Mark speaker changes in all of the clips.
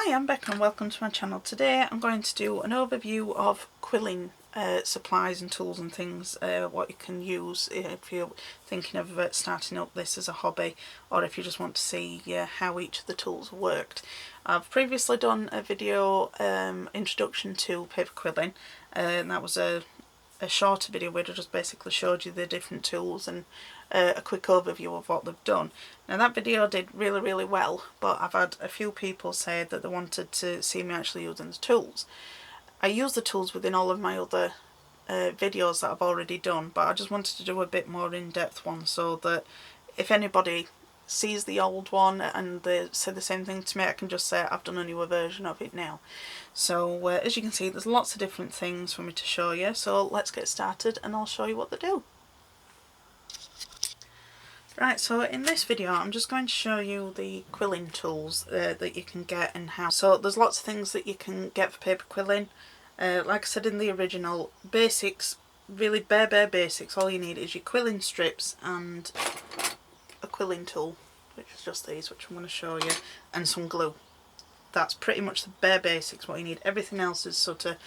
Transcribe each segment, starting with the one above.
Speaker 1: Hi, I'm Becca and welcome to my channel. Today I'm going to do an overview of quilling supplies and tools and things, what you can use if you're thinking of starting up this as a hobby, or if you just want to see how each of the tools worked. I've previously done a video introduction to paper quilling, and that was a shorter video where I just basically showed you the different tools and a quick overview of what they've done. Now that video did really well, but I've had a few people say that they wanted to see me actually using the tools. I use the tools within all of my other videos that I've already done, but I just wanted to do a bit more in-depth one so that if anybody sees the old one and they say the same thing to me, I can just say I've done a newer version of it now. So as you can see, there's lots of different things for me to show you, so let's get started and I'll show you what they do. Right, so in this video I'm just going to show you the quilling tools that you can get and how. So there's lots of things that you can get for paper quilling. Like I said in the original, basics, really bare basics, all you need is your quilling strips and a quilling tool, which is just these, which I'm going to show you, and some glue. That's pretty much the bare basics, what you need. Everything else is sort of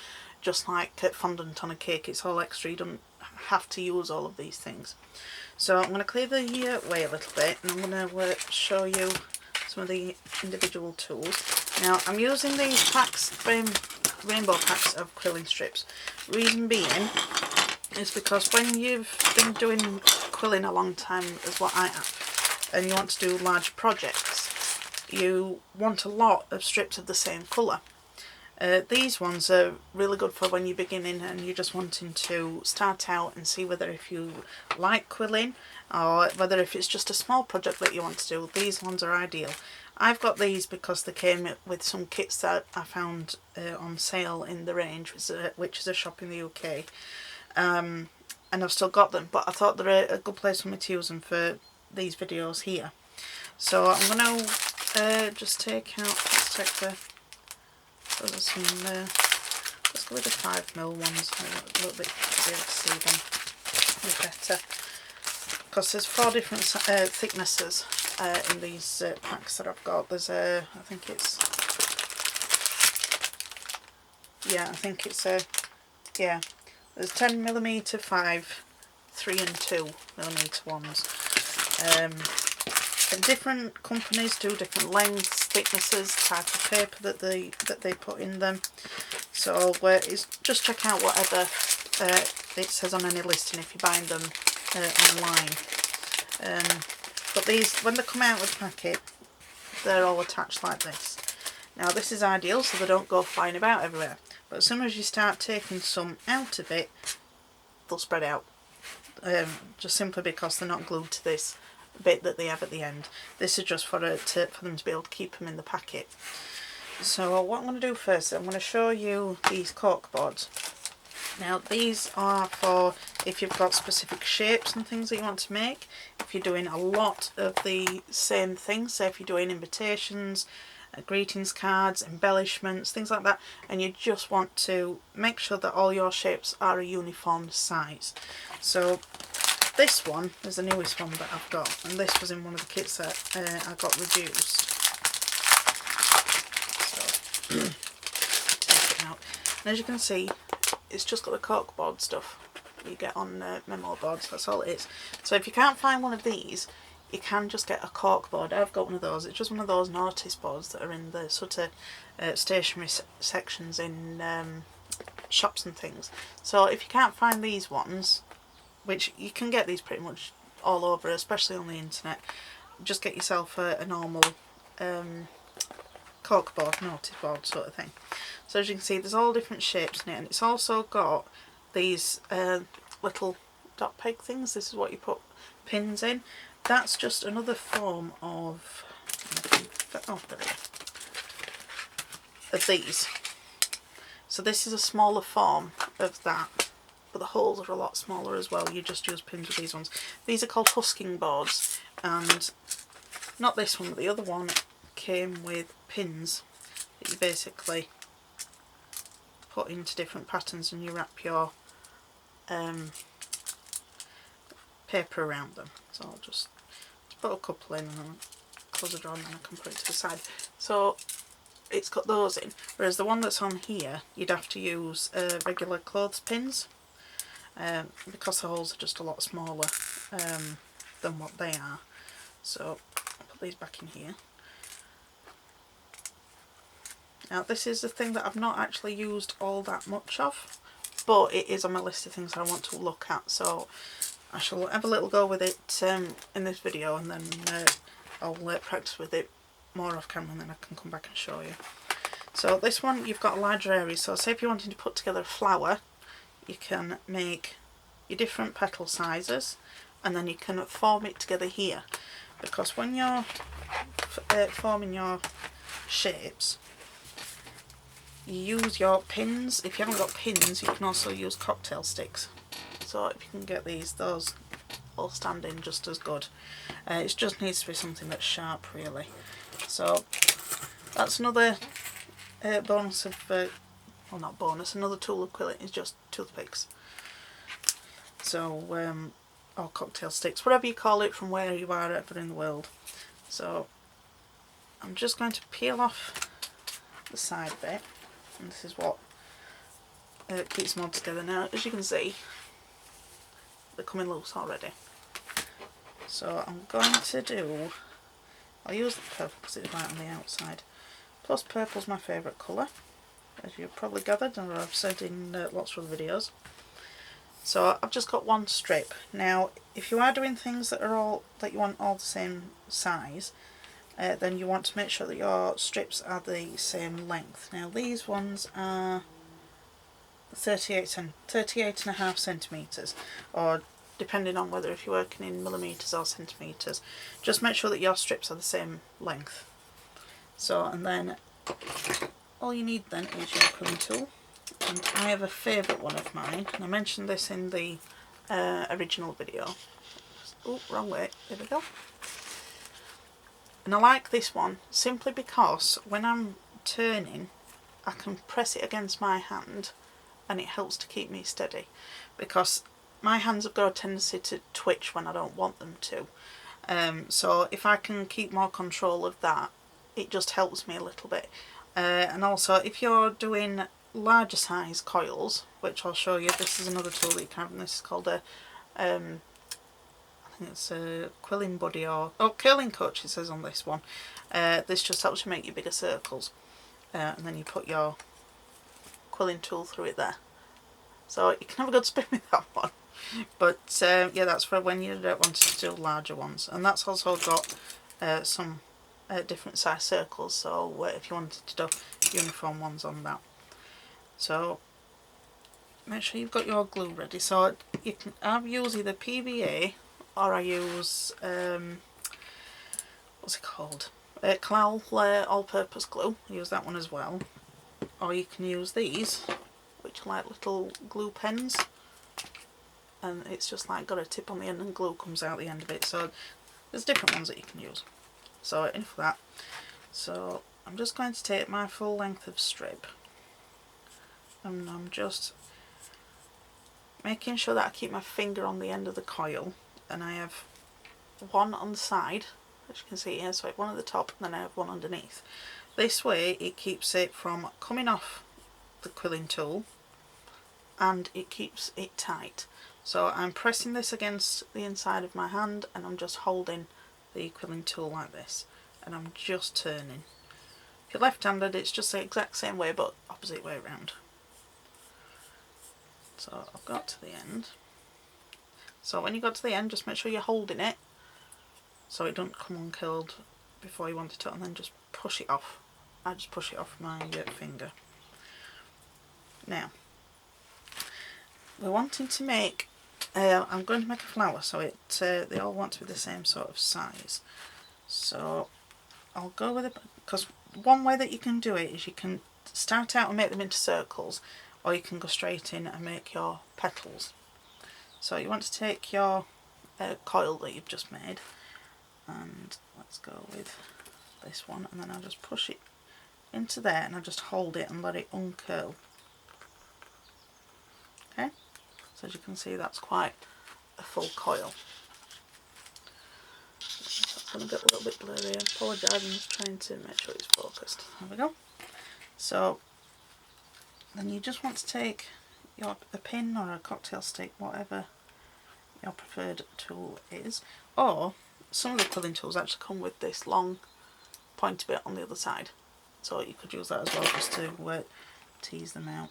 Speaker 1: just like fondant on a cake, it's all extra, you don't have to use all of these things. So I'm going to clear the way a little bit and I'm going to show you some of the individual tools. Now I'm using these packs, rainbow packs of quilling strips. Reason being is because when you've been doing quilling a long time, as what I have, and you want to do large projects, you want a lot of strips of the same colour. These ones are really good for when you're beginning and you're just wanting to start out and see whether if you like quilling or whether if it's just a small project that you want to do. These ones are ideal. I've got these because they came with some kits that I found on sale in the range, which is a shop in the UK, and I've still got them, but I thought they're a good place for me to use them for these videos here. So I'm going to just take out, let's take the, there's some, let's go with the 5mm ones, a little bit easier to see them a bit better, because there's 4 different thicknesses in these packs that I've got. There's a, I think it's there's 10mm 5, 3 and 2mm ones. And different companies do different lengths, thicknesses, type of paper that they put in them. So just check out whatever it says on any listing if you're buying them online. But these, when they come out with the packet, they're all attached like this. Now this is ideal so they don't go flying about everywhere. But as soon as you start taking some out of it, they'll spread out. Just simply because they're not glued to this bit that they have at the end. This is just for them to be able to keep them in the packet. So what I'm going to do first, I'm going to show you these cork boards. Now these are for if you've got specific shapes and things that you want to make, if you're doing a lot of the same things, so if you're doing invitations, greetings cards, embellishments, things like that, and you just want to make sure that all your shapes are a uniform size. So this one is the newest one that I've got, and this was in one of the kits that I got reduced. So, take it out. And as you can see, it's just got the corkboard stuff you get on memo boards, that's all it is. So if you can't find one of these, you can just get a corkboard. I've got one of those. It's just one of those notice boards that are in the sort of stationery sections in shops and things. So if you can't find these ones, which you can get these pretty much all over, especially on the internet, just get yourself a normal corkboard, notice board sort of thing. So as you can see, there's all different shapes in it, and it's also got these little dot peg things. This is what you put pins in. That's just another form of, of these. So this is a smaller form of that, but the holes are a lot smaller as well. You just use pins with these ones. These are called husking boards, and not this one, but the other one came with pins that you basically put into different patterns, and you wrap your paper around them. So I'll just put a couple in and close the drawer, and then I can put it to the side. So it's got those in, whereas the one that's on here you'd have to use regular clothespins because the holes are just a lot smaller than what they are. So I'll put these back in here. Now this is the thing that I've not actually used all that much of, but it is on my list of things that I want to look at, so I shall have a little go with it in this video, and then I'll practice with it more off camera and then I can come back and show you. So this one you've got a larger area, so say if you're wanting to put together a flower, you can make your different petal sizes and then you can form it together here, because when you're forming your shapes you use your pins. If you haven't got pins you can also use cocktail sticks, so if you can get those will stand in just as good. It just needs to be something that's sharp really. So that's another bonus of, well not bonus, another tool of quilling is just toothpicks. So, or cocktail sticks, whatever you call it from where you are ever in the world. So I'm just going to peel off the side bit, and this is what keeps them all together. Now as you can see they're coming loose already. So I'm going to do, I'll use the purple because it's right on the outside. Plus purple's my favourite colour, as you've probably gathered and I've said in lots of other videos. So I've just got one strip. Now if you are doing things that you want all the same size, then you want to make sure that your strips are the same length. Now these ones are 38.5 centimetres, or depending on whether if you're working in millimetres or centimetres, just make sure that your strips are the same length. So, and then all you need then is your quilling tool, and I have a favourite one of mine, and I mentioned this in the original video. Oh, wrong way, there we go. And I like this one simply because when I'm turning I can press it against my hand and it helps to keep me steady, because my hands have got a tendency to twitch when I don't want them to. So if I can keep more control of that, it just helps me a little bit. And also if you're doing larger size coils, which I'll show you, this is another tool that you can have, and this is called a I think it's a quilling buddy, or curling coach it says on this one. This just helps you make your bigger circles, and then you put your quilling tool through it there. So you can have a good spin with that one. But yeah, that's for when you don't want to do larger ones, and that's also got some different size circles, so if you wanted to do uniform ones on that. So make sure you've got your glue ready. So you can, I use either PVA or I use what's it called, Clal all-purpose glue. I use that one as well, or you can use these, which are like little glue pens, and it's just like got a tip on the end and glue comes out the end of it. So there's different ones that you can use. So in for that. So I'm just going to take my full length of strip, and I'm just making sure that I keep my finger on the end of the coil, and I have one on the side, as you can see here, so I have one at the top and then I have one underneath. This way it keeps it from coming off the quilling tool and it keeps it tight. So I'm pressing this against the inside of my hand and I'm just holding the quilling tool like this, and I'm just turning. If you're left-handed it's just the exact same way but opposite way around. So I've got to the end. So when you got to the end, just make sure you're holding it so it don't come uncurled before you want it to, and then just push it off. I just push it off my finger. Now we're wanting to make, I'm going to make a flower, so they all want to be the same sort of size. So I'll go with it, because one way that you can do it is you can start out and make them into circles, or you can go straight in and make your petals. So you want to take your coil that you've just made, and let's go with this one, and then I'll just push it into there and I'll just hold it and let it uncurl. Okay, so as you can see that's quite a full coil. That's It's going to get a little bit blurry. I apologise, I'm just trying to make sure it's focused. There we go. So then you just want to take a pin or a cocktail stick, whatever your preferred tool is, or some of the quilling tools actually come with this long pointy bit on the other side, so you could use that as well just to tease them out.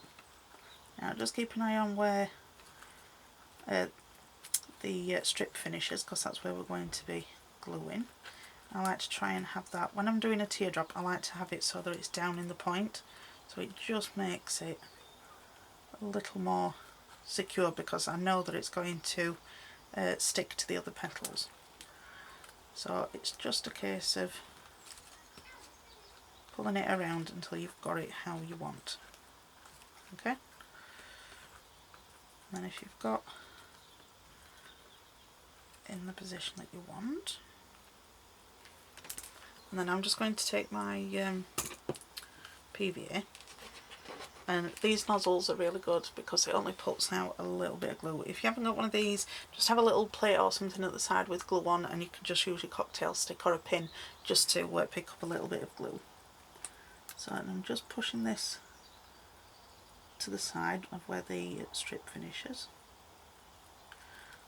Speaker 1: Now just keep an eye on where the strip finishes, because that's where we're going to be gluing. I like to try and have that, when I'm doing a teardrop, I like to have it so that it's down in the point, so it just makes it a little more secure, because I know that it's going to stick to the other petals. So it's just a case of pulling it around until you've got it how you want. Okay? And then if you've got in the position that you want, and then I'm just going to take my PVA, and these nozzles are really good because it only puts out a little bit of glue. If you haven't got one of these, just have a little plate or something at the side with glue on, and you can just use your cocktail stick or a pin just to pick up a little bit of glue. So I'm just pushing this to the side of where the strip finishes.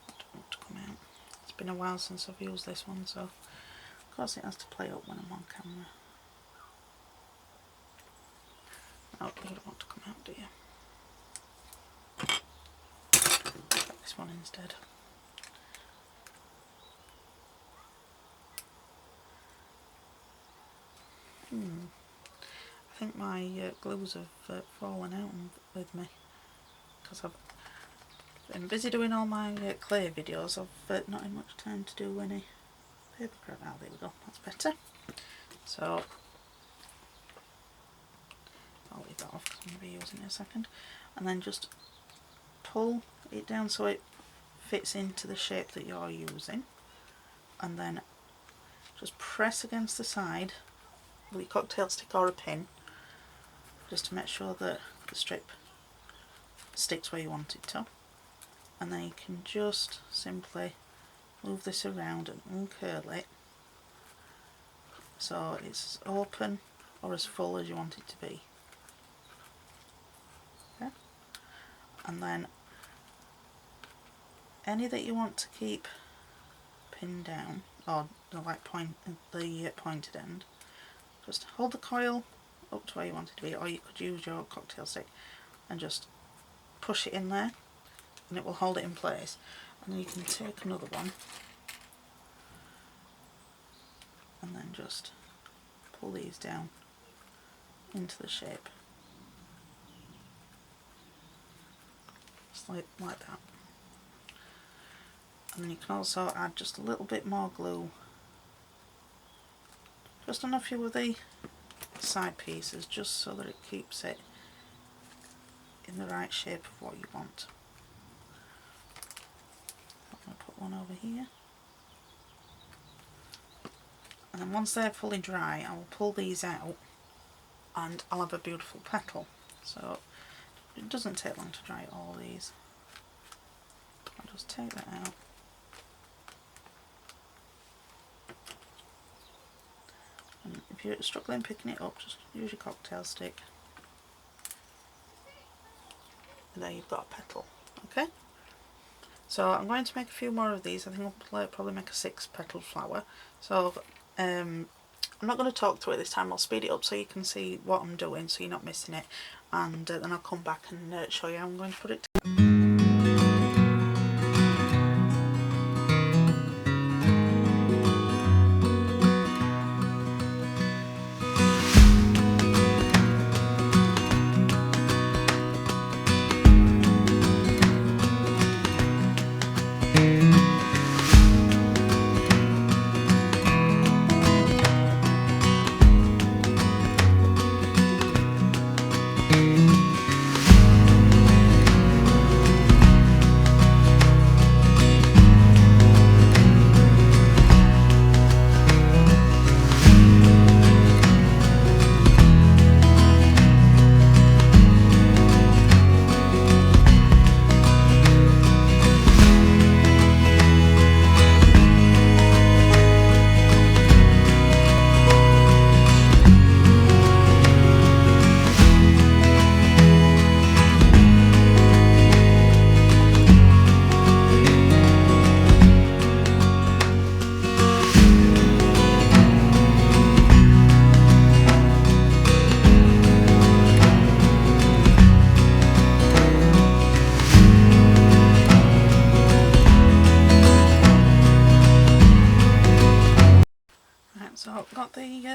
Speaker 1: I don't want it to come out. It's been a while since I've used this one, so of course it has to play up when I'm on camera. Oh, you don't want to come out, do you? Get this one instead. I think my glues have fallen out with me, because I've been busy doing all my clay videos. I've not had much time to do any paper craft. Oh, there we go, that's better. So I'll leave that off because I'm going to be using it in a second, and then just pull it down so it fits into the shape that you're using, and then just press against the side with your cocktail stick or a pin just to make sure that the strip sticks where you want it to, and then you can just simply move this around and uncurl it so it's as open or as full as you want it to be. Okay? And then any that you want to keep pinned down, or the pointed end, just hold the coil up to where you want it to be, or you could use your cocktail stick and just push it in there and it will hold it in place. And then you can take another one and then just pull these down into the shape, just like that. And then you can also add just a little bit more glue just on a few of the side pieces, just so that it keeps it in the right shape of what you want. I'm going to put one over here, and then once they're fully dry I will pull these out and I'll have a beautiful petal. So it doesn't take long to dry all these. I'll just take that out. And if you're struggling picking it up, just use your cocktail stick. And there you've got a petal. Okay? So I'm going to make a few more of these. I think I'll probably make a 6-petal flower. So I'm not going to talk through it this time. I'll speed it up so you can see what I'm doing, so you're not missing it. And then I'll come back and show you how I'm going to put it together.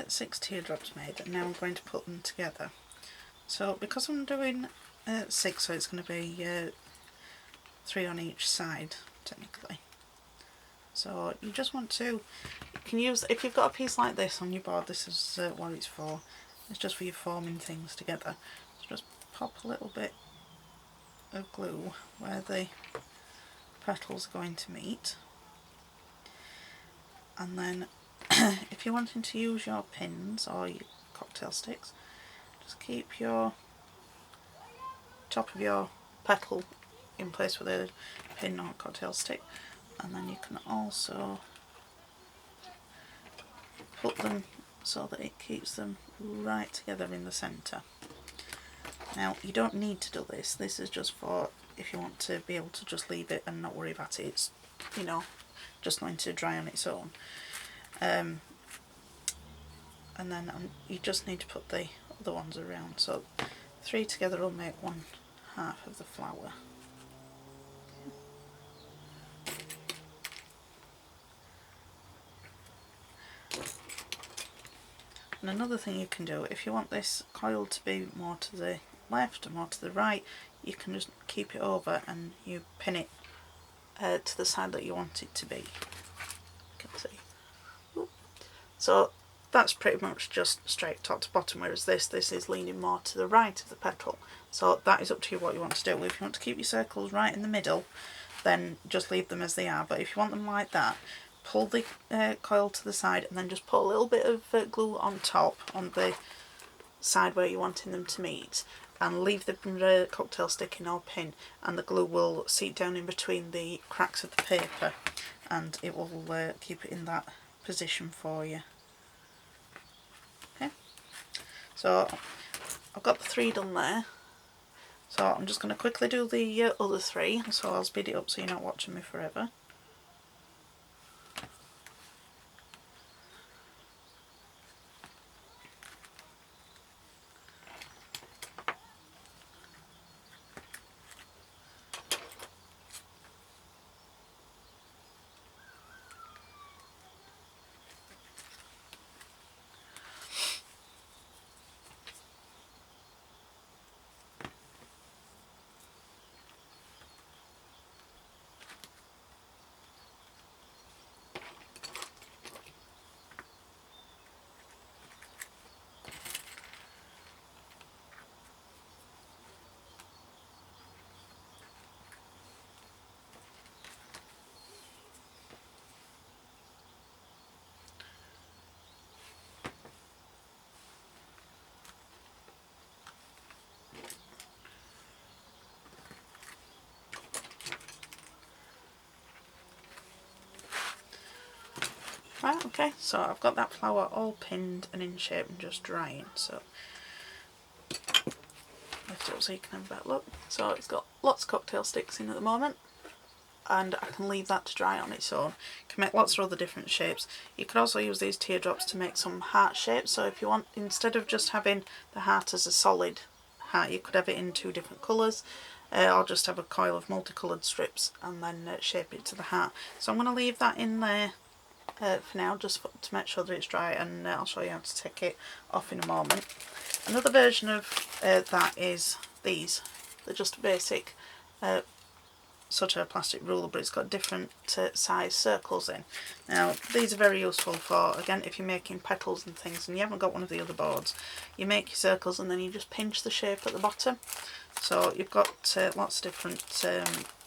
Speaker 1: 6 teardrops made, and now I'm going to put them together. So because I'm doing 6, so it's going to be 3 on each side technically. So you just want to, you can use, if you've got a piece like this on your board, this is what it's for. It's just for you forming things together. So just pop a little bit of glue where the petals are going to meet, and then if you're wanting to use your pins or your cocktail sticks, just keep your top of your petal in place with a pin or cocktail stick, and then you can also put them so that it keeps them right together in the centre. Now you don't need to do this, this is just for if you want to be able to just leave it and not worry about it. It's, you know, just going to dry on its own. And then you just need to put the other ones around, so 3 together will make 1/2 of the flower. And another thing you can do, if you want this coil to be more to the left or more to the right, you can just keep it over and you pin it to the side that you want it to be. You can see. Ooh. So that's pretty much just straight top to bottom, whereas this is leaning more to the right of the petal. So that is up to you what you want to do. If you want to keep your circles right in the middle, then just leave them as they are, but if you want them like that, pull the coil to the side and then just put a little bit of glue on top, on the side where you're wanting them to meet, and leave the cocktail stick in or pin, and the glue will seep down in between the cracks of the paper and it will keep it in that position for you. Okay, so I've got the 3 done there, so I'm just going to quickly do the other 3, so I'll speed it up so you're not watching me forever. Right, okay, so I've got that flower all pinned and in shape and just drying, so lift it up so you can have a better look. So it's got lots of cocktail sticks in at the moment, and I can leave that to dry on its own. You can make lots of other different shapes. You could also use these teardrops to make some heart shapes, so if you want, instead of just having the heart as a solid heart, you could have it in 2 different colours, or just have a coil of multicoloured strips and then shape it to the heart. So I'm going to leave that in there for now, just to make sure that it's dry, and I'll show you how to take it off in a moment. Another version of that is these. They're just a basic sort of a plastic ruler, but it's got different size circles in. Now these are very useful for, again, if you're making petals and things and you haven't got one of the other boards, you make your circles and then you just pinch the shape at the bottom. So you've got lots of different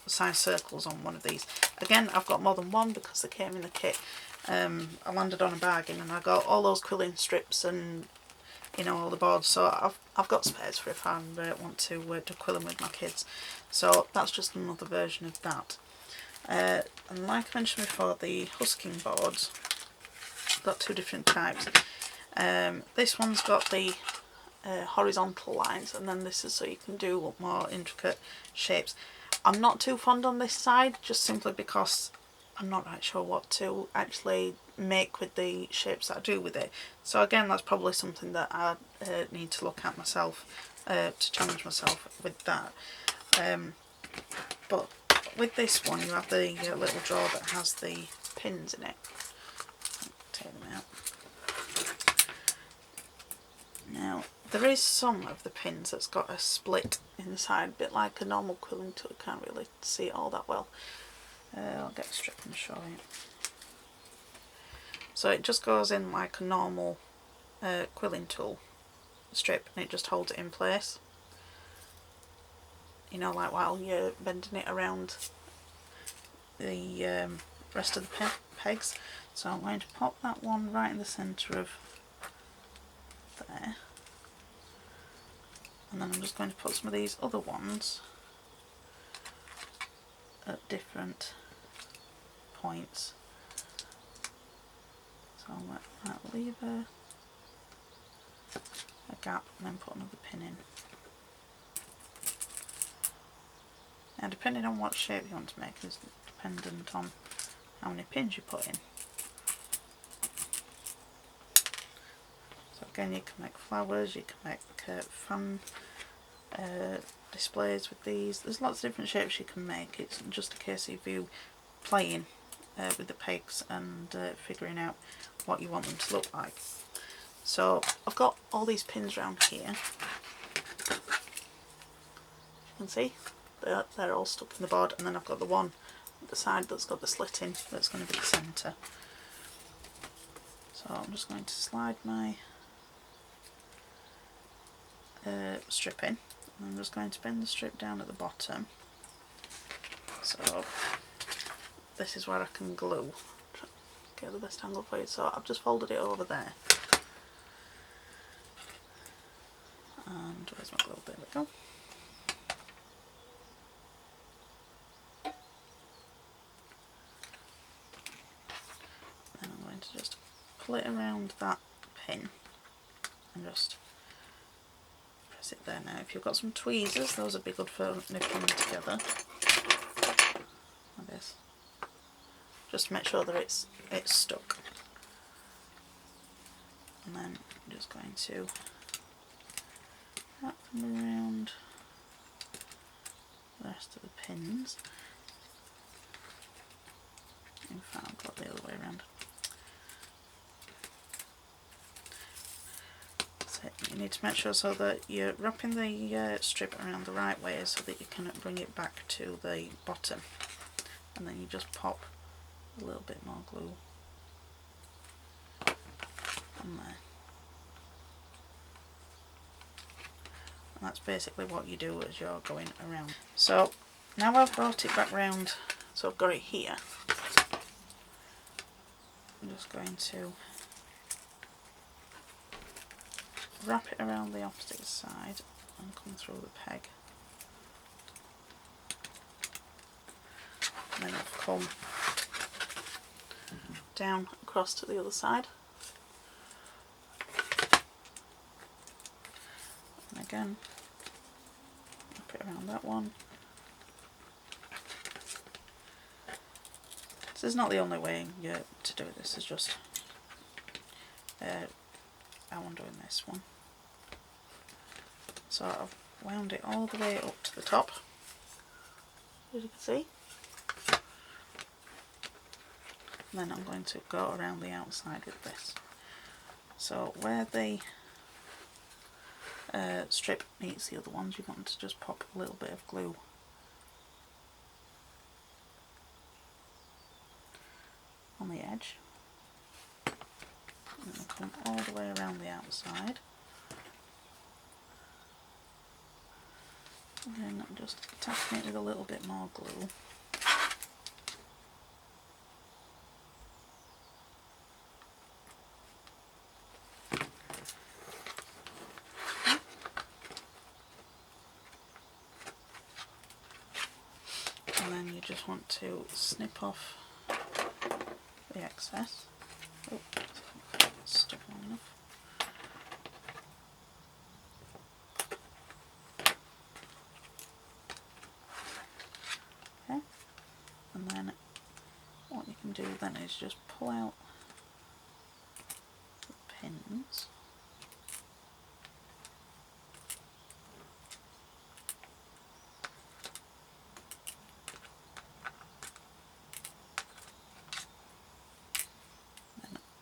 Speaker 1: size circles on one of these. Again, I've got more than one because they came in the kit. I landed on a bargain and I got all those quilling strips and, you know, all the boards, so I've got spares for if I want to quill them with my kids. So that's just another version of that. And like I mentioned before, the husking boards, I've got 2 different types. This one's got the horizontal lines, and then this is so you can do more intricate shapes. I'm not too fond on this side, just simply because I'm not right sure what to actually make with the shapes that I do with it. So again, that's probably something that I need to look at myself, to challenge myself with that. But with this one, you have the little drawer that has the pins in it. Take them out. Now, there is some of the pins that's got a split inside, a bit like a normal quilling tool. You can't really see it all that well. I'll get a strip and show you. So it just goes in like a normal quilling tool strip, and it just holds it in place. You know, like while you're bending it around the rest of the pegs. So I'm going to pop that one right in the centre of there, and then I'm just going to put some of these other ones at different points. So I'll let that leave a gap and then put another pin in. Now, depending on what shape you want to make is dependent on how many pins you put in. So again, you can make flowers, you can make fan displays with these. There's lots of different shapes you can make. It's just a case of you playing with the pegs and figuring out what you want them to look like. So I've got all these pins around here. You can see they're all stuck in the board, and then I've got the one at the side that's got the slit in that's going to be the centre. So I'm just going to slide my strip in, and I'm just going to bend the strip down at the bottom. So this is where I can glue. Get the best angle for you. So I've just folded it over there. And where's my glue? There we go. Then I'm going to just pull it around that pin and just press it there. Now, if you've got some tweezers, those would be good for nipping them together. Like this. Just to make sure that it's stuck. And then I'm just going to wrap them around the rest of the pins. In fact, I've got the other way around. So you need to make sure so that you're wrapping the strip around the right way so that you can bring it back to the bottom. And then you just pop a little bit more glue on there. And that's basically what you do as you're going around. So now I've brought it back round, so I've got it here. I'm just going to wrap it around the opposite side and come through the peg. And then I've come down across to the other side. And again, wrap it around that one. This is not the only way to do this, it's just how I'm doing this one. So I've wound it all the way up to the top, as you can see. And then I'm going to go around the outside with this. So where the strip meets the other ones, you want to just pop a little bit of glue on the edge, and then come all the way around the outside, and then I'm just tapping it with a little bit more glue. And then you just want to snip off the excess. Oh, it's stuck long enough. Okay, and then what you can do then is just pull out the pins.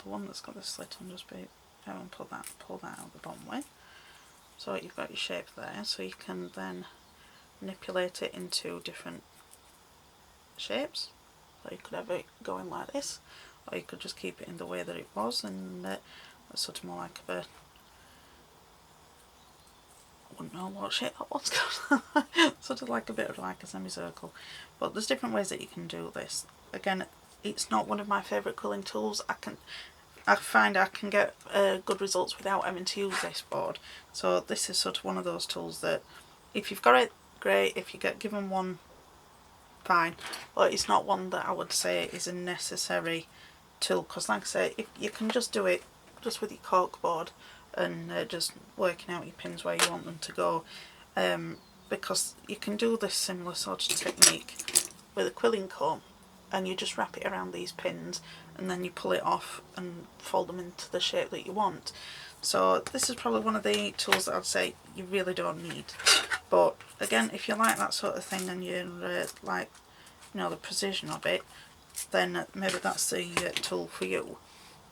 Speaker 1: The one that's got the slit on, just be and pull that out the bottom way. So you've got your shape there, so you can then manipulate it into different shapes. So you could have it going like this, or you could just keep it in the way that it was, and that's sort of more like a, I wouldn't know what shape that one's got. Sort of like a bit of like a semicircle. But there's different ways that you can do this. Again, it's not one of my favourite quilling tools. I find I can get good results without having to use this board. So this is sort of one of those tools that if you've got it, great. If you get given one, fine. But it's not one that I would say is a necessary tool, because like I say, if you can just do it just with your cork board and just working out your pins where you want them to go, because you can do this similar sort of technique with a quilling comb, and you just wrap it around these pins and then you pull it off and fold them into the shape that you want. So this is probably one of the tools that I'd say you really don't need. But again, if you like that sort of thing and you like, you know, the precision of it, then maybe that's the tool for you.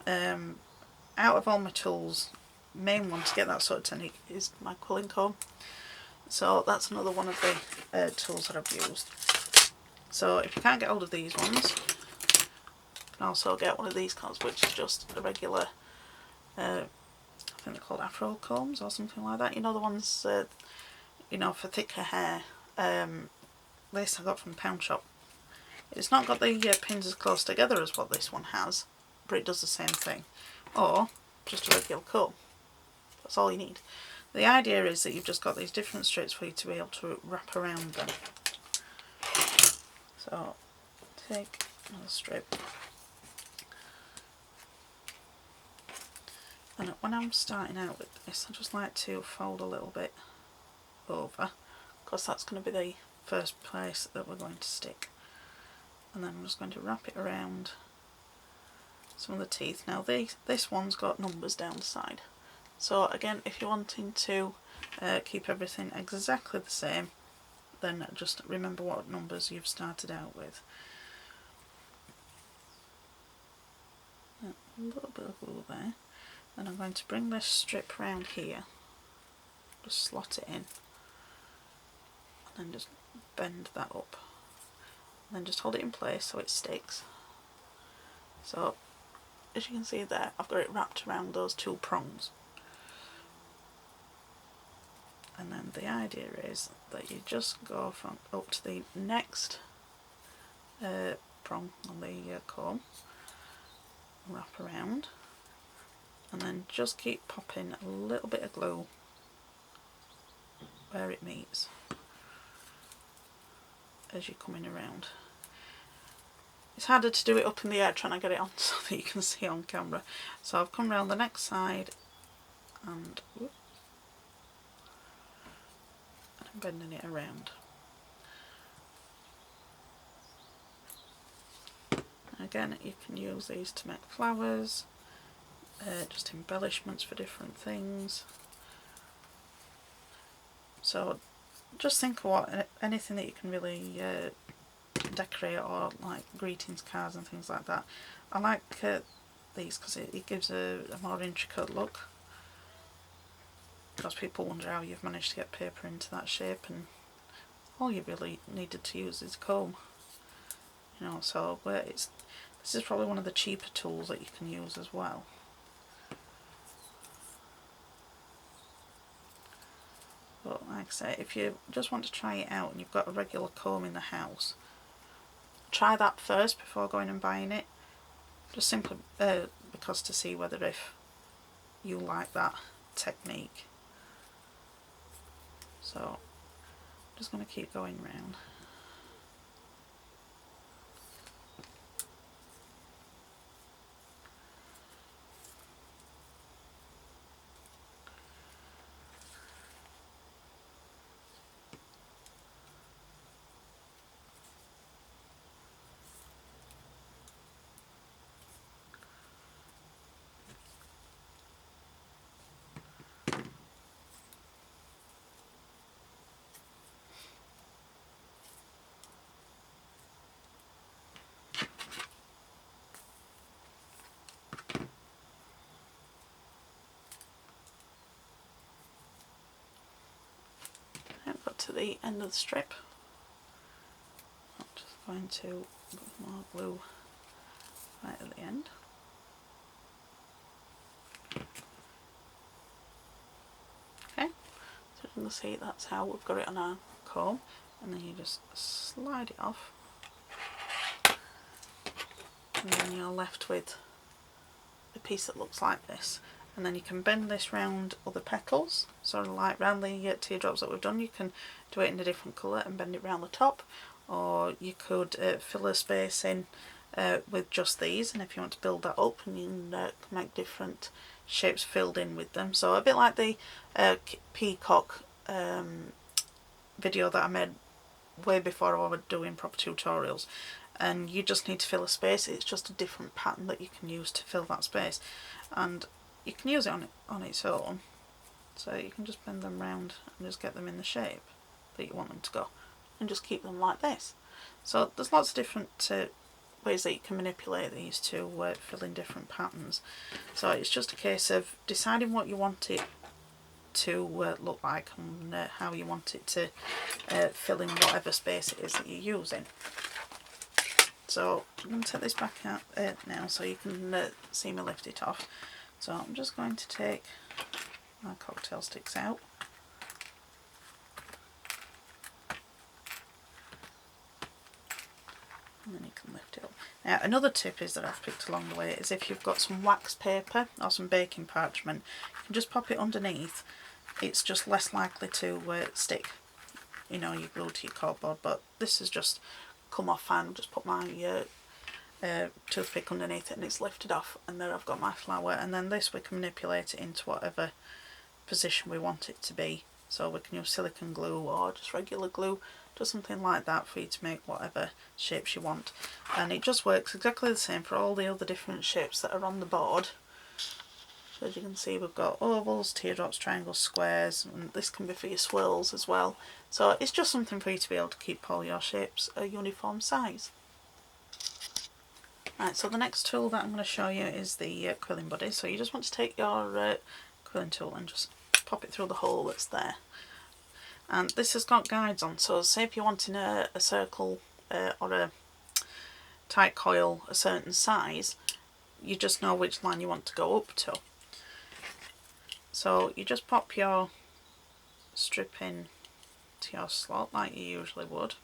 Speaker 1: Out of all my tools, main one to get that sort of technique is my quilling comb. So that's another one of the tools that I've used. So if you can't get hold of these ones, you can also get one of these combs, which is just a regular, I think they're called Afro combs or something like that. You know, the ones, you know, for thicker hair. This I got from the pound shop. It's not got the pins as close together as what this one has, but it does the same thing. Or just a regular comb. That's all you need. The idea is that you've just got these different strips for you to be able to wrap around them. So take another strip, and when I'm starting out with this, I just like to fold a little bit over, because that's going to be the first place that we're going to stick. And then I'm just going to wrap it around some of the teeth. Now this one's got numbers down the side, so again, if you're wanting to keep everything exactly the same, then just remember what numbers you've started out with. A little bit of glue there. Then I'm going to bring this strip round here, just slot it in, and then just bend that up, and then just hold it in place so it sticks. So as you can see there, I've got it wrapped around those two prongs. And then the idea is that you just go from up to the next prong on the comb, wrap around, and then just keep popping a little bit of glue where it meets as you're coming around. It's harder to do it up in the air trying to get it on so that you can see on camera. So I've come around the next side and I'm bending it around. Again, you can use these to make flowers, just embellishments for different things. So just think of what, anything that you can really decorate, or like greetings cards and things like that. I like these because it gives a more intricate look, because people wonder how you've managed to get paper into that shape, and all you really needed to use is a comb. You know, so this is probably one of the cheaper tools that you can use as well. But like I say, if you just want to try it out and you've got a regular comb in the house, try that first before going and buying it. Just simply because to see whether if you like that technique. So I'm just going to keep going round. to the end of the strip. I'm just going to put more glue right at the end. Okay, so you can see that's how we've got it on our comb, and then you just slide it off, and then you're left with a piece that looks like this. And then you can bend this round other petals, sort of like round the teardrops that we've done. You can do it in a different colour and bend it round the top, or you could fill a space in with just these, and if you want to build that up, and you can make different shapes filled in with them. So a bit like the peacock video that I made way before I was doing proper tutorials, and you just need to fill a space. It's just a different pattern that you can use to fill that space, and you can use it on its own, so you can just bend them round and just get them in the shape that you want them to go, and just keep them like this. So there's lots of different ways that you can manipulate these to fill in different patterns. So it's just a case of deciding what you want it to look like, and how you want it to fill in whatever space it is that you're using. So I'm going to take this back out now so you can see me lift it off. So I'm just going to take my cocktail sticks out, and then you can lift it up. Now another tip is that I've picked along the way is if you've got some wax paper or some baking parchment, you can just pop it underneath. It's just less likely to stick, you know, your glue to your cardboard, but this has just come off fine. I'll just put my toothpick underneath it and it's lifted off, and there I've got my flower, and then this we can manipulate it into whatever position we want it to be. So we can use silicone glue or just regular glue, just something like that for you to make whatever shapes you want, and it just works exactly the same for all the other different shapes that are on the board. So as you can see, we've got ovals, teardrops, triangles, squares, and this can be for your swirls as well. So it's just something for you to be able to keep all your shapes a uniform size. Right, so the next tool that I'm going to show you is the quilling buddy. So you just want to take your quilling tool and just pop it through the hole that's there. And this has got guides on, so say if you're wanting a circle or a tight coil a certain size, you just know which line you want to go up to. So you just pop your strip in to your slot like you usually would,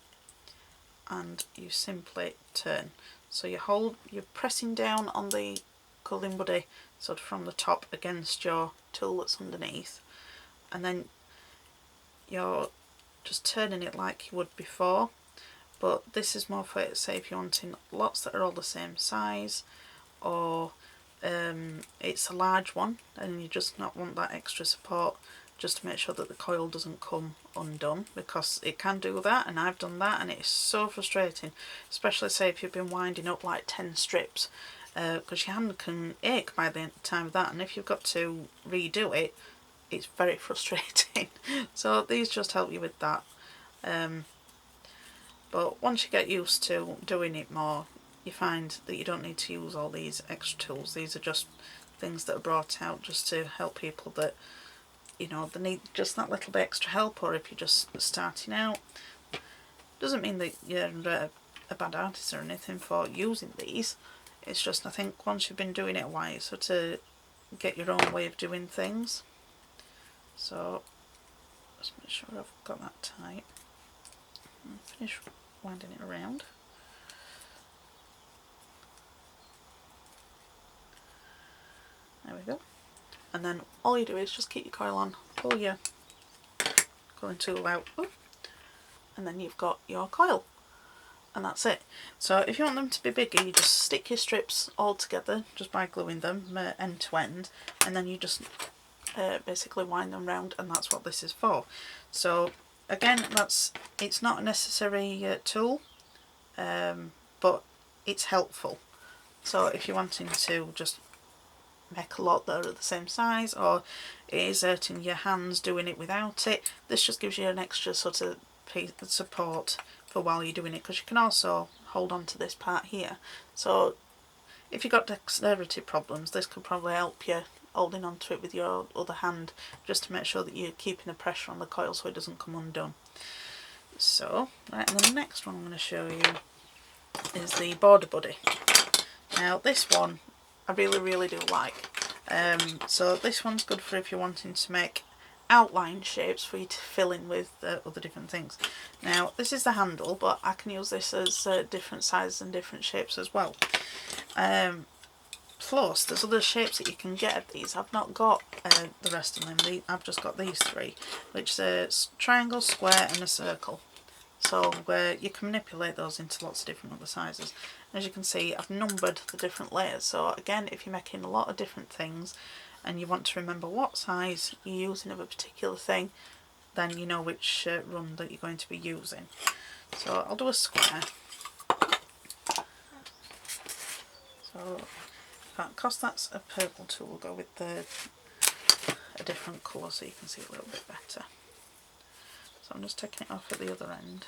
Speaker 1: and you simply turn. So you're pressing down on the quilling buddy sort of from the top against your tool that's underneath, and then you're just turning it like you would before, but this is more for, say, if you're wanting lots that are all the same size, or it's a large one and you just not want that extra support, just to make sure that the coil doesn't come undone, because it can do that, and I've done that, and it is so frustrating, especially say if you've been winding up like 10 strips, because your hand can ache by the time of that, and if you've got to redo it, it's very frustrating. So these just help you with that, but once you get used to doing it more, you find that you don't need to use all these extra tools. These are just things that are brought out just to help people that, you know, they need just that little bit extra help, or if you're just starting out. Doesn't mean that you're a bad artist or anything for using these. It's just, I think once you've been doing it a while, you sort of get your own way of doing things. So just make sure I've got that tight and finish winding it around. There we go. And then all you do is just keep your coil on, pull your quilling tool out, and then you've got your coil, and that's it. So if you want them to be bigger, you just stick your strips all together just by gluing them end to end, and then you just basically wind them round, and that's what this is for. So again, it's not a necessary tool, but it's helpful. So if you're wanting to just make a lot that are the same size, or it is hurting your hands doing it without it, this just gives you an extra sort of piece of support for while you're doing it, because you can also hold on to this part here. So if you've got dexterity problems, this could probably help you holding onto it with your other hand, just to make sure that you're keeping the pressure on the coil so it doesn't come undone. So, right, and the next one I'm going to show you is the Border Buddy. Now this one I really do like. So this one's good for if you're wanting to make outline shapes for you to fill in with other different things. Now this is the handle, but I can use this as different sizes and different shapes as well. Plus there's other shapes that you can get of these. I've not got the rest of them. I've just got these three, which is a triangle, square and a circle. So you can manipulate those into lots of different other sizes. As you can see, I've numbered the different layers. So again, if you're making a lot of different things and you want to remember what size you're using of a particular thing, then you know which run that you're going to be using. So I'll do a square. So because that's a purple tool, we'll go with a different colour so you can see a little bit better. So I'm just taking it off at the other end.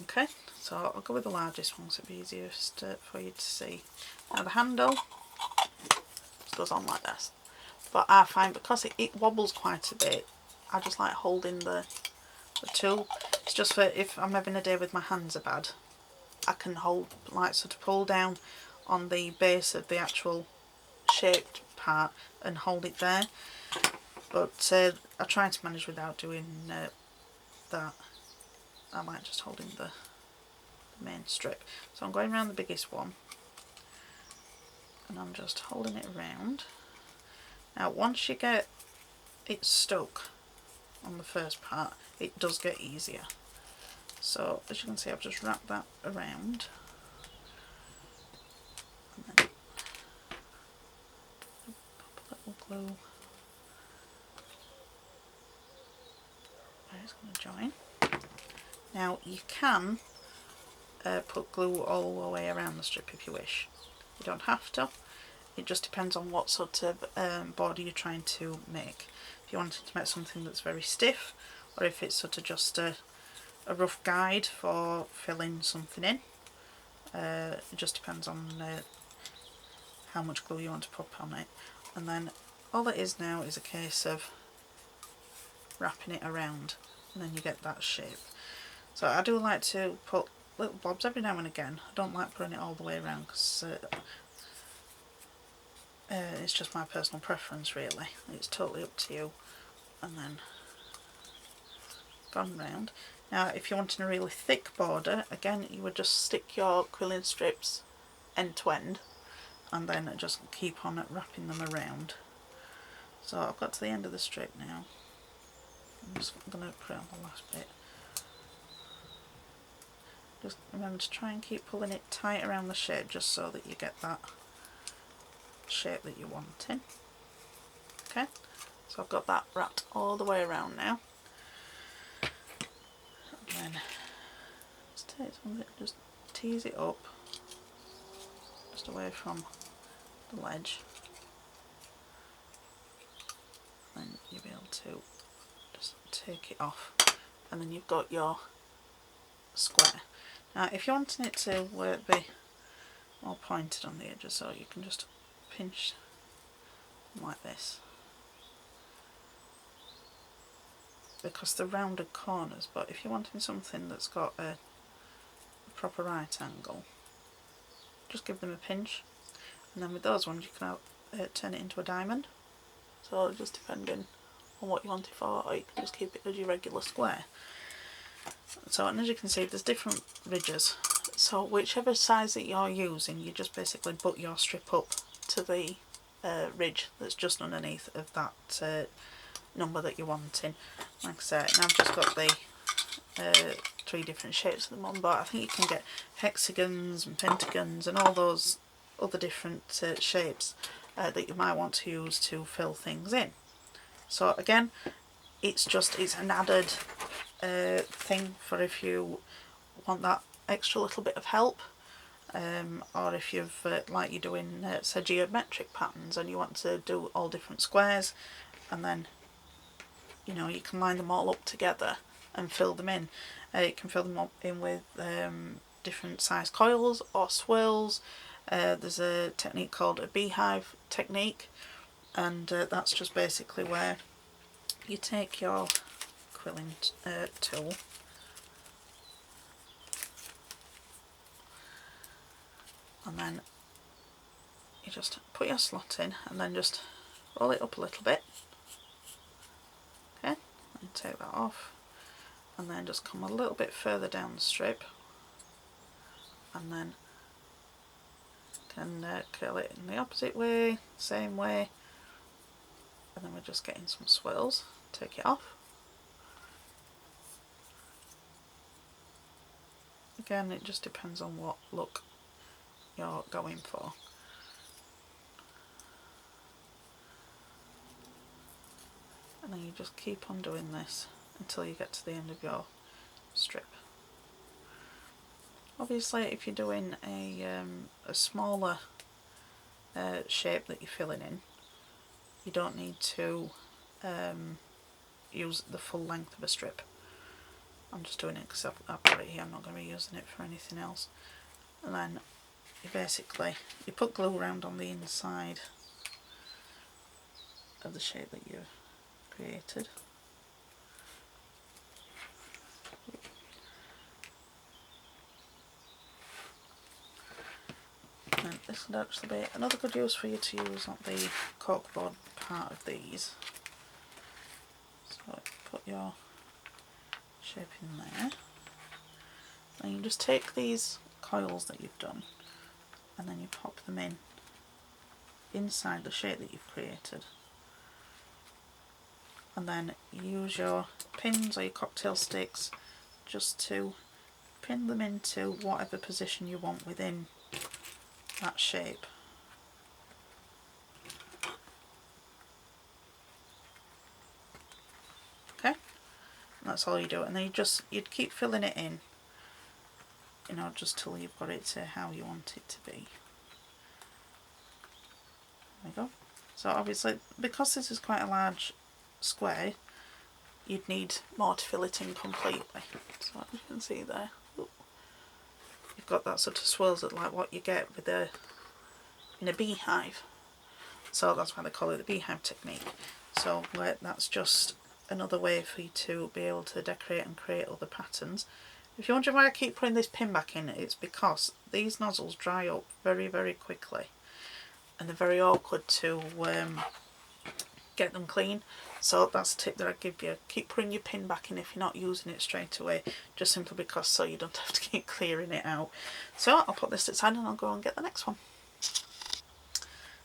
Speaker 1: Okay, so I'll go with the largest one so it'll be easiest for you to see. Now the handle just goes on like this, but I find because it wobbles quite a bit, I just like holding the tool. It's just for if I'm having a day with my hands are bad, I can hold, like, sort of pull down on the base of the actual shaped part and hold it there, but I try to manage without doing that. I like just holding the main strip. So I'm going around the biggest one and I'm just holding it around. Now once you get it stuck on the first part, it does get easier. So as you can see, I've just wrapped that around and then pop a little glue. It's going to join. Now you can put glue all the way around the strip if you wish. You don't have to. It just depends on what sort of border you're trying to make. If you wanted to make something that's very stiff, or if it's sort of just a rough guide for filling something in. It just depends on how much glue you want to put on it. And then all it is now is a case of wrapping it around, and then you get that shape. So I do like to put little blobs every now and again. I don't like putting it all the way around because it's just my personal preference really. It's totally up to you. And then gone round. Now if you're wanting a really thick border, again you would just stick your quilling strips end to end and then just keep on wrapping them around. So I've got to the end of the strip now. I'm just going to put it on the last bit. Just remember to try and keep pulling it tight around the shape just so that you get that shape that you're wanting. Okay, so I've got that wrapped all the way around now. And then just take something, just tease it up just away from the ledge. Then you'll be able to just take it off, and then you've got your square. Now if you're wanting it to be more pointed on the edges, so you can just pinch like this, because they're rounded corners, but if you're wanting something that's got a proper right angle, just give them a pinch, and then with those ones you can turn it into a diamond. So just depending on what you want it for, or you can just keep it as your regular square. So, and as you can see, there's different ridges, so whichever size that you're using, you just basically butt your strip up to the ridge that's just underneath of that number that you're wanting. Like I said, and I've just got the 3 different shapes of them on, but I think you can get hexagons and pentagons and all those other different shapes that you might want to use to fill things in. So again, it's an added thing for if you want that extra little bit of help, or if you've like you're doing say geometric patterns and you want to do all different squares, and then you know you can line them all up together and fill them in. You can fill them up in with different size coils or swirls. There's a technique called a beehive technique, and that's just basically where you take your quilling tool and then you just put your slot in and then just roll it up a little bit. Okay, and take that off, and then just come a little bit further down the strip, and then can curl it in the opposite way, same way, and then we're just getting some swirls. Take it off. Again, it just depends on what look you're going for. And then you just keep on doing this until you get to the end of your strip. Obviously, if you're doing a smaller shape that you're filling in, you don't need to use the full length of a strip. I'm just doing it because I've got it here, I'm not going to be using it for anything else. And then you basically, you put glue around on the inside of the shape that you've created. And this would actually be another good use for you to use on the corkboard part of these. So put your shape in there. Then you just take these coils that you've done and then you pop them in inside the shape that you've created. And then use your pins or your cocktail sticks just to pin them into whatever position you want within that shape. Okay, and that's all you do, and then you'd keep filling it in, you know, just till you've got it to how you want it to be. There we go. So obviously, because this is quite a large square, you'd need more to fill it in completely. So as you can see there, you've got that sort of swirls like what you get with in a beehive. So that's why they call it the beehive technique. So that's just another way for you to be able to decorate and create other patterns. If you're wondering why I keep putting this pin back in, it's because these nozzles dry up very, very quickly, and they're very awkward to get them clean. So that's a tip that I give you. Keep putting your pin back in if you're not using it straight away, just simply because so you don't have to keep clearing it out. So I'll put this aside and I'll go and get the next one.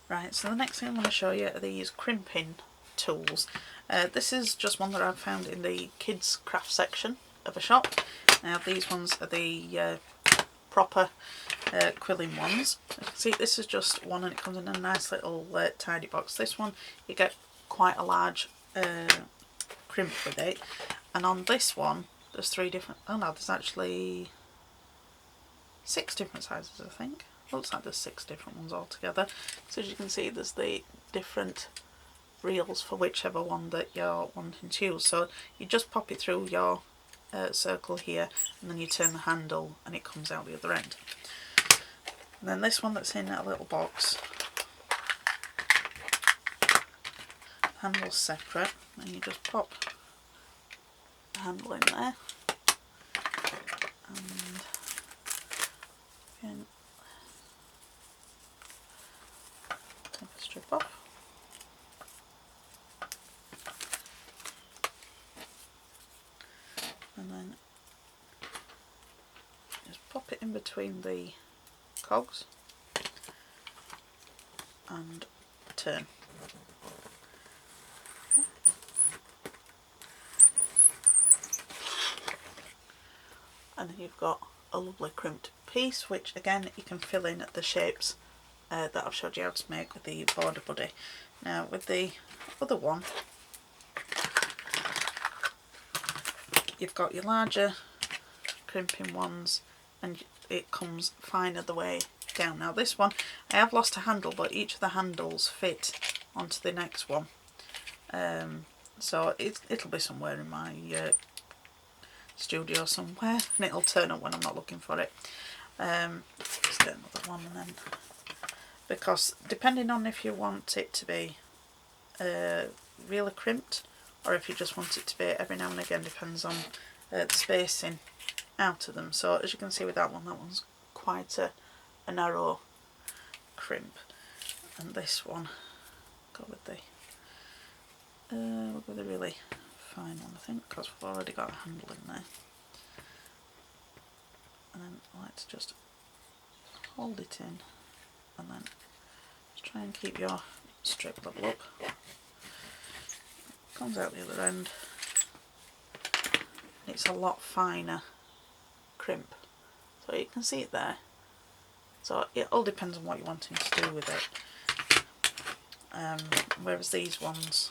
Speaker 1: Right, so the next thing I'm going to show you are these crimping tools. This is just one that I've found in the kids craft section of a shop. Now these ones are the proper quilling ones. As you can see, this is just one and it comes in a nice little tidy box. This one you get quite a large crimp with it, and on this one there's there's actually 6 different sizes, I think. Looks like there's 6 different ones altogether. So as you can see, there's the different reels for whichever one that you're wanting to use. So you just pop it through your circle here, and then you turn the handle and it comes out the other end. And then this one that's in a little box, handle's separate, and you just pop the handle in there, and again take a strip off. And then just pop it in between the cogs and turn. And then you've got a lovely crimped piece, which again you can fill in the shapes that I've showed you how to make with the border buddy. Now with the other one, you've got your larger crimping ones and it comes finer the way down. Now this one, I have lost a handle, but each of the handles fit onto the next one. So it'll be somewhere in my studio somewhere, and it'll turn up when I'm not looking for it. Let's get another one, and then, because depending on if you want it to be really crimped or if you just want it to be every now and again, depends on the spacing out of them. So as you can see with that one's quite a narrow crimp, and this one, go with the we'll go with a really fine one, I think, because we've already got a handle in there. And then I like to just hold it in, and then just try and keep your strip level up. Comes out the other end. It's a lot finer crimp, so you can see it there. So it all depends on what you're wanting to do with it. Whereas these ones,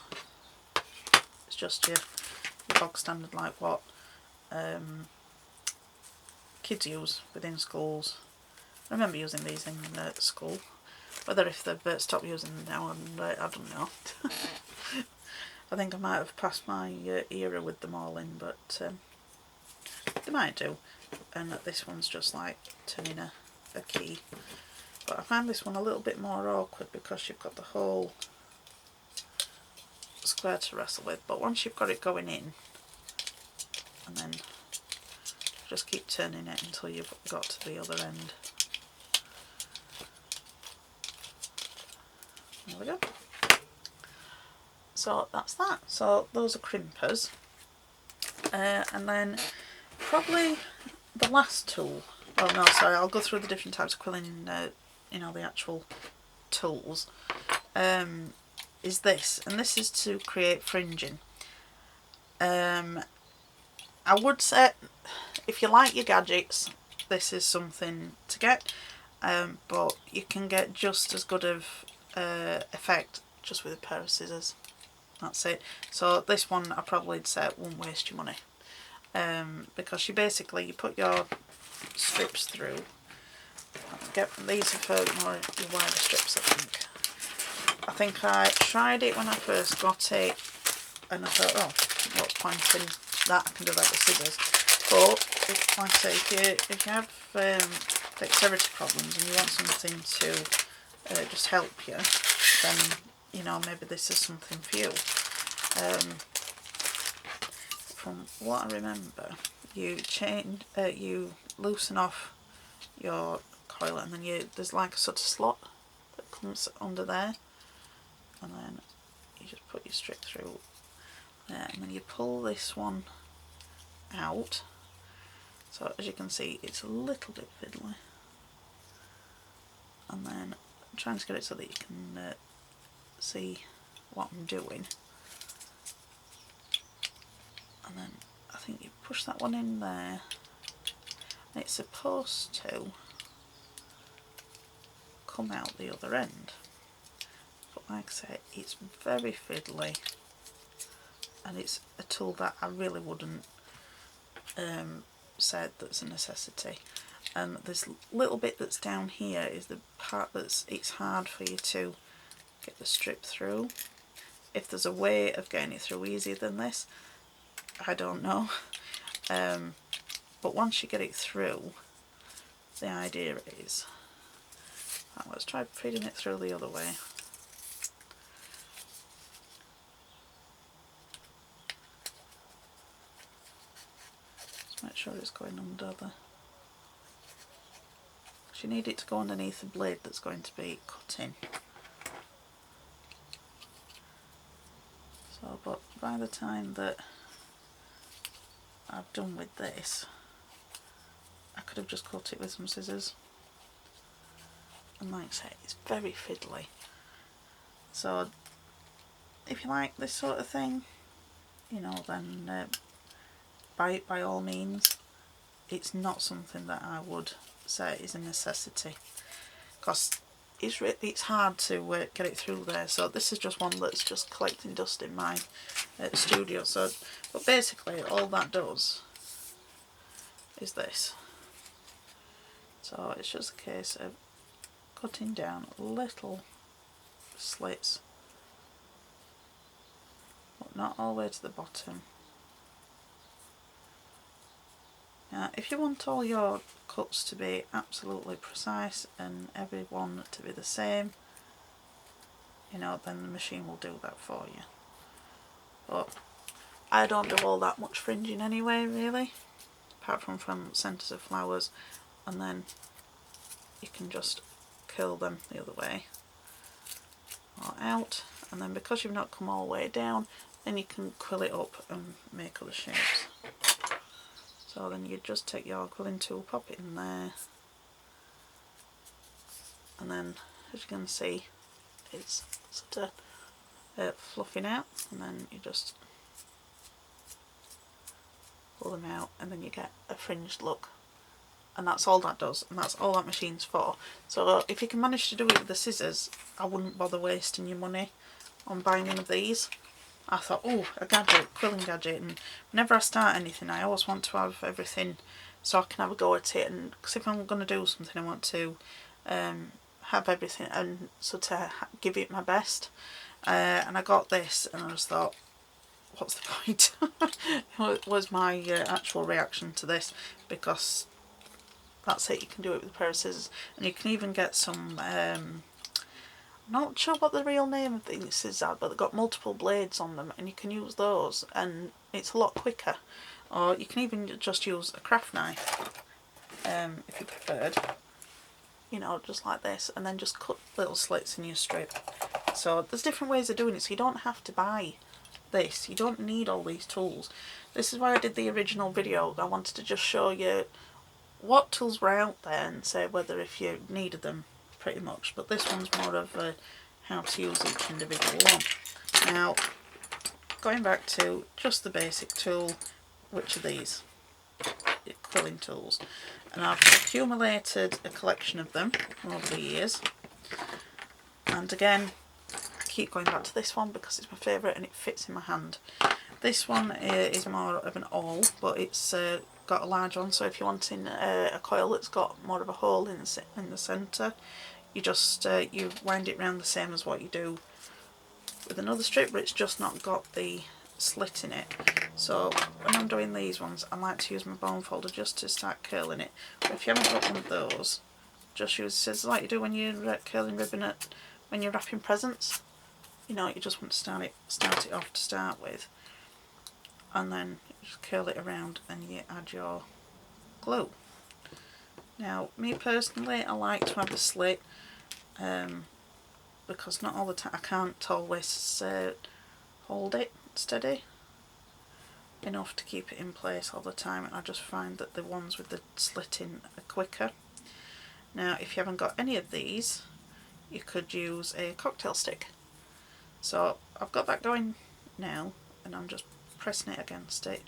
Speaker 1: it's just your bog standard, like what kids use within schools. I remember using these in school. Whether if they've stopped using them now, I don't know. I think I might have passed my era with them all in, but they might do. And this one's just like turning a key. But I find this one a little bit more awkward because you've got the whole square to wrestle with. But once you've got it going in, and then just keep turning it until you've got to the other end. There we go. So that's that. So those are crimpers. And then probably the last tool, oh no, sorry, I'll go through the different types of quilling, you know, the actual tools, is this. And this is to create fringing. I would say, if you like your gadgets, this is something to get, but you can get just as good of effect just with a pair of scissors. That's it. So this one I probably say won't waste your money, because you put your strips through. These are for more your wider strips, I think. I think I tried it when I first got it, and I thought, oh, what's point in that? I can do that with scissors. But like I say, if you have dexterity problems and you want something to just help you, then you know, maybe this is something for you. From what I remember, you loosen off your coil, and then there's like a sort of slot that comes under there, and then you just put your strip through there, and then you pull this one out. So as you can see, it's a little bit fiddly, and then I'm trying to get it so that you can see what I'm doing. And then I think you push that one in there, and it's supposed to come out the other end. But like I say, it's very fiddly, and it's a tool that I really wouldn't say that's a necessity. And this little bit that's down here is the part it's hard for you to get the strip through. If there's a way of getting it through easier than this, I don't know. But once you get it through, the idea is, let's try feeding it through the other way. Just make sure it's going under the... You need it to go underneath the blade that's going to be cutting. So, but by the time that I've done with this, I could have just cut it with some scissors. And like I say, it's very fiddly. So if you like this sort of thing, you know, then buy it by all means. It's not something that I would say is a necessity, because it's hard to get it through there. So this is just one that's just collecting dust in my studio. So, but basically all that does is this. So it's just a case of cutting down little slits, but not all the way to the bottom. Now if you want all your cuts to be absolutely precise and every one to be the same, you know, then the machine will do that for you. But I don't do all that much fringing anyway, really, apart from centres of flowers, and then you can just curl them the other way or out, and then because you've not come all the way down, then you can quill it up and make other shapes. So then you just take your quilling tool, pop it in there, and then as you can see it's sort of fluffing out, and then you just pull them out and then you get a fringed look. And that's all that does, and that's all that machine's for. So if you can manage to do it with the scissors, I wouldn't bother wasting your money on buying one of these. I thought, oh, a gadget, quilling gadget, and whenever I start anything I always want to have everything so I can have a go at it, and because if I'm going to do something I want to have everything and so to give it my best. And I got this and I just thought, what's the point? was my actual reaction to this, because that's it, you can do it with a pair of scissors, and you can even get some not sure what the real name of these scissors are, but they've got multiple blades on them and you can use those and it's a lot quicker. Or you can even just use a craft knife if you preferred, you know, just like this, and then just cut little slits in your strip. So there's different ways of doing it, so you don't have to buy this, you don't need all these tools. This is why I did the original video. I wanted to just show you what tools were out there and say whether if you needed them, pretty much. But this one's more of how to use each individual one. Now, going back to just the basic tool, which are these quilling tools, and I've accumulated a collection of them over the years. And again, I keep going back to this one because it's my favourite and it fits in my hand. This one is more of an awl, but it's got a large one, so if you're wanting a coil that's got more of a hole in the centre, you just you wind it round the same as what you do with another strip, but it's just not got the slit in it. So when I'm doing these ones, I like to use my bone folder just to start curling it. But if you haven't got one of those, just use scissors like you do when you're curling ribbon when you're wrapping presents. You know, you just want to start it off to start with, and then you just curl it around and you add your glue. Now, me personally, I like to have a slit because not all the time I can't always hold it steady enough to keep it in place all the time, and I just find that the ones with the slit in are quicker. Now, if you haven't got any of these, you could use a cocktail stick. So I've got that going now, and I'm just pressing it against it.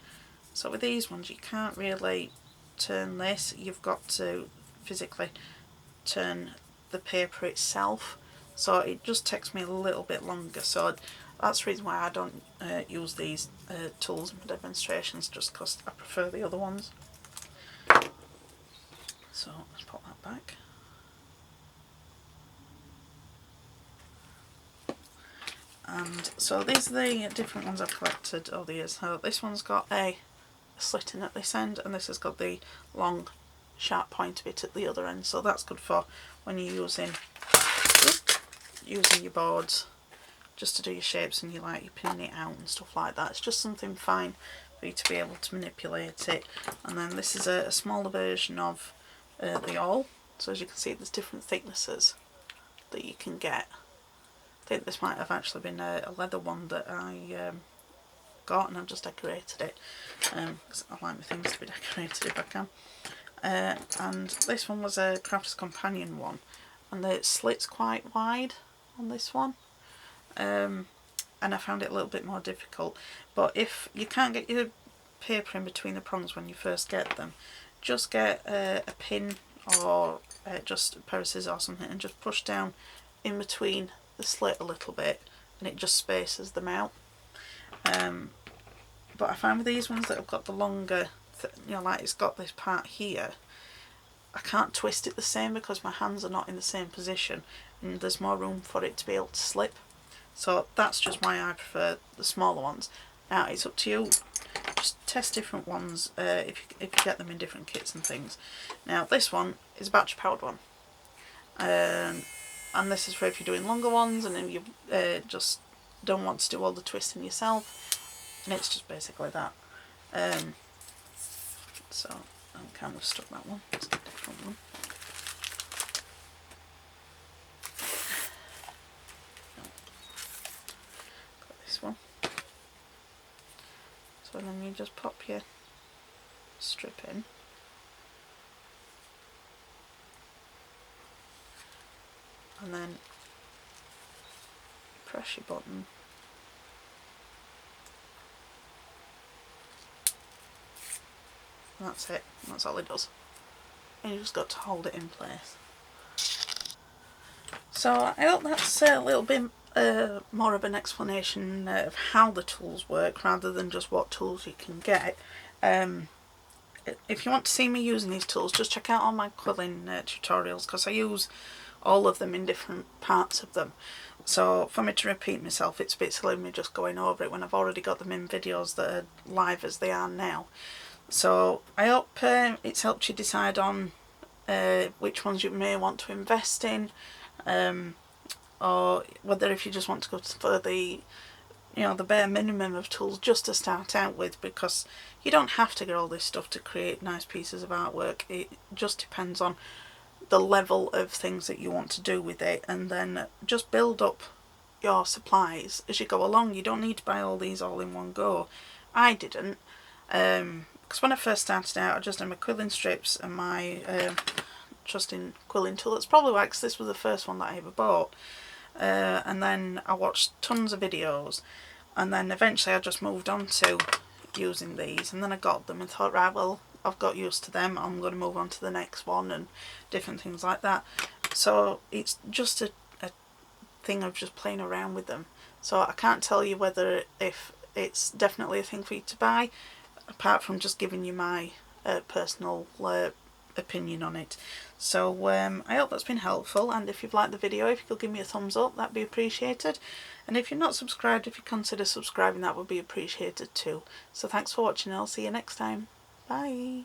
Speaker 1: So with these ones, you can't really turn this, you've got to physically turn the paper itself, so it just takes me a little bit longer. So that's the reason why I don't use these tools in my demonstrations, just because I prefer the other ones. So let's pop that back. And so these are the different ones I've collected over the years. So this one's got a slit in at this end, and this has got the long sharp point bit at the other end, so that's good for when you're using your boards just to do your shapes and you're pinning it out and stuff like that. It's just something fine for you to be able to manipulate it. And then this is a smaller version of the awl, so as you can see there's different thicknesses that you can get. I think this might have actually been a leather one that I got, and I've just decorated it because I like my things to be decorated if I can. And this one was a Crafter's Companion one, and the slit's quite wide on this one, and I found it a little bit more difficult. But if you can't get your paper in between the prongs when you first get them, just get a pin or just a pair of scissors or something and just push down in between the slit a little bit, and it just spaces them out. But I find with these ones that have got the longer, you know, like it's got this part here, I can't twist it the same because my hands are not in the same position and there's more room for it to be able to slip. So that's just why I prefer the smaller ones. Now it's up to you, just test different ones if you get them in different kits and things. Now this one is a battery powered one, and this is for if you're doing longer ones and then you just don't want to do all the twisting yourself, and it's just basically that. So I'm kind of stuck that one. Let's get a different one. Got this one. So then you just pop your strip in. And then press your button. And that's it. That's all it does. And you just got to hold it in place. So I hope that's a little bit more of an explanation of how the tools work rather than just what tools you can get. If you want to see me using these tools, just check out all my quilling tutorials, because I use all of them in different parts of them. So for me to repeat myself, it's a bit silly me just going over it when I've already got them in videos that are live as they are now. So I hope it's helped you decide on which ones you may want to invest in, or whether if you just want to go for the the bare minimum of tools just to start out with, because you don't have to get all this stuff to create nice pieces of artwork. It just depends on the level of things that you want to do with it, and then just build up your supplies as you go along. You don't need to buy all these all in one go. I didn't, because when I first started out I just had my quilling strips and my trusting quilling tool. That's probably why, because this was the first one that I ever bought, and then I watched tons of videos, and then eventually I just moved on to using these, and then I got them and thought, right, well, I've got used to them, I'm going to move on to the next one, and different things like that. So it's just a thing of just playing around with them. So I can't tell you whether if it's definitely a thing for you to buy, apart from just giving you my personal opinion on it. So I hope that's been helpful, and if you've liked the video, if you could give me a thumbs up, that'd be appreciated. And if you're not subscribed, if you consider subscribing, that would be appreciated too. So thanks for watching, and I'll see you next time. Bye.